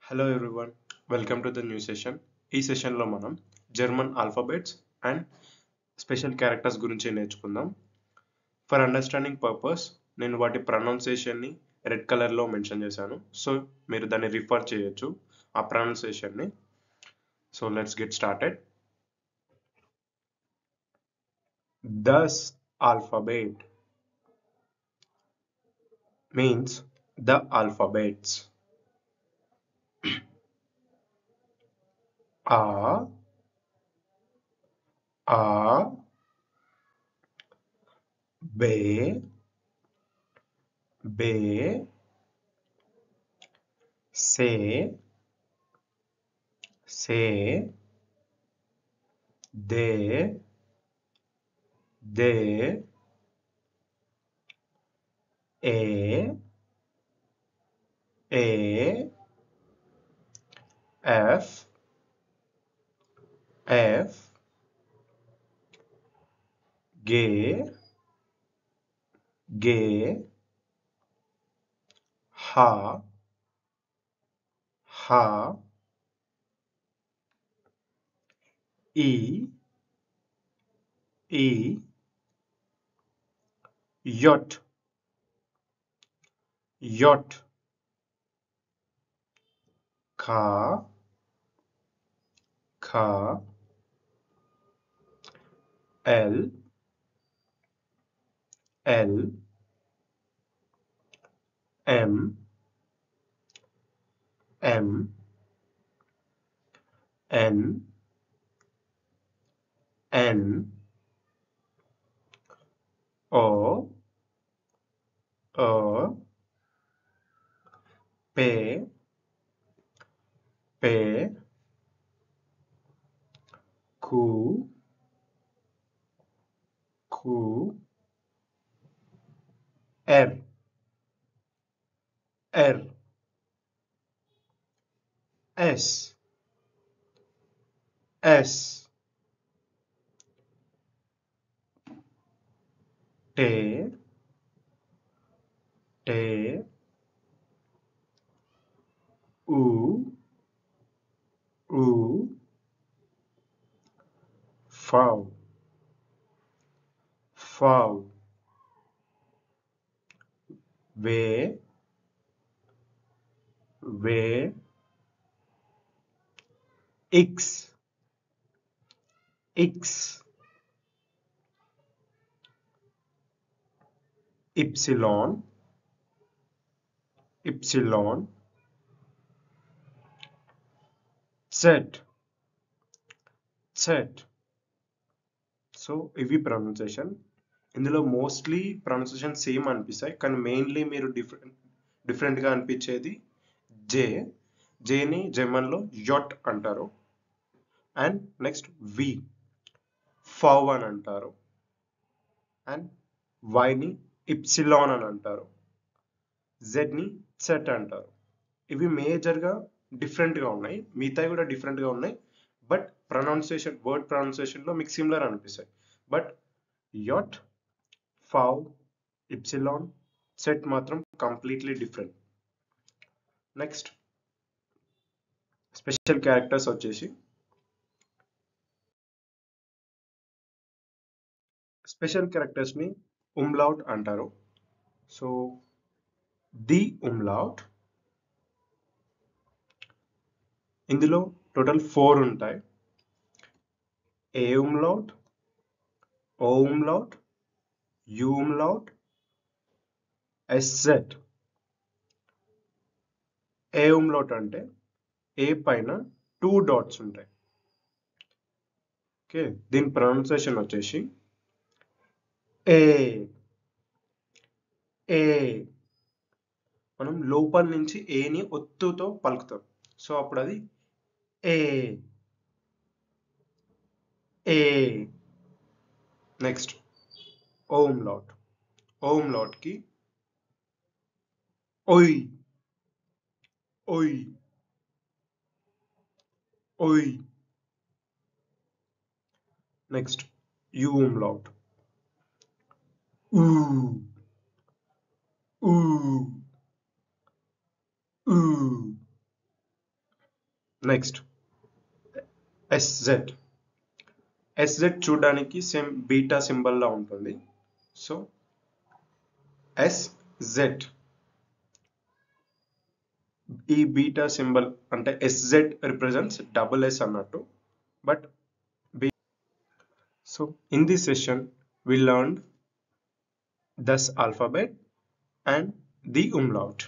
Hello everyone, welcome to the new session. ఈ సెషన్లో మనం German alphabets and special characters గురించి నేర్చుకుందాం. ఫర్ అండర్స్టాండింగ్ పర్పస్ నేను వాటి ప్రొనౌన్సియేషన్ని రెడ్ కలర్లో మెన్షన్ చేశాను. సో మీరు దాన్ని రిఫర్ చేయొచ్చు ఆ ప్రొనౌన్సియేషన్ని. So let's get started. దస్ ఆల్ఫాబెట్ means the alphabets. A, A, B, B, C, C, D, D, E, E, F, F, G, G, H, H, I, I, J, J, K, K, L, L, M, M, N, N, O, O, P, P, Q, Q, R, R, S, S, T, T, U, U, V, V, V, V, X, X, Y, Y, Z, Z. So ఇవి pronunciation. ఇందులో mostly pronunciation same అనిపిస్తాయి, కానీ mainly మీరు డిఫరెంట్గా అనిపించేది జే. జేని జర్మన్లో యొట్ అంటారు. And next వి, ఫవ్ అని అంటారు. అండ్ వైని ఇప్సిలాన్ అని అంటారు. జెడ్ని సెట్ అంటారు. ఇవి మేజర్గా డిఫరెంట్గా ఉన్నాయి, మిగతాయి కూడా డిఫరెంట్గా ఉన్నాయి. బట్ ప్రొనౌన్సియేషన్, వర్డ్ ప్రొనౌన్సియేషన్లో మీకు సిమిలర్ అనిపిస్తాయి. బట్ యొట్, ఫవ్, ఇప్సిలాన్, సెట్ మాత్రం completely different. Next special characters వచ్చేసి, స్పెషల్ క్యారెక్టర్స్ని umlaut అంటారు. సో ది umlaut, ఇందులో టోటల్ 4 ఉంటాయి. A umlaut, O umlaut, U umlaut, S Z. A umlaut అంటే ఏ పైన 2 డాట్స్ ఉంటాయి. ఓకే, దీని ప్రొనౌన్సియేషన్ వచ్చేసి ఏ. ఏ మనం లోపల నుంచి ఏని ఒత్తుతో పలుకుతాం. సో అప్పుడు అది ఏ. ఏ. Next O umlaut. O umlaut కి ఒయ్, ఒయ్, ఒయ్. Next U umlaut. ఊ, ఊ, ఊ. Next SZ. SZ చూడడానికి సేమ్ బీటా సింబల్ లా ఉంటుంది. సో SZ, ఈ బీటా సింబల్ అంటే SZ రిప్రజెంట్స్ డబుల్ S అన్నట్టు. But so in this session we learned this alphabet and the umlaut.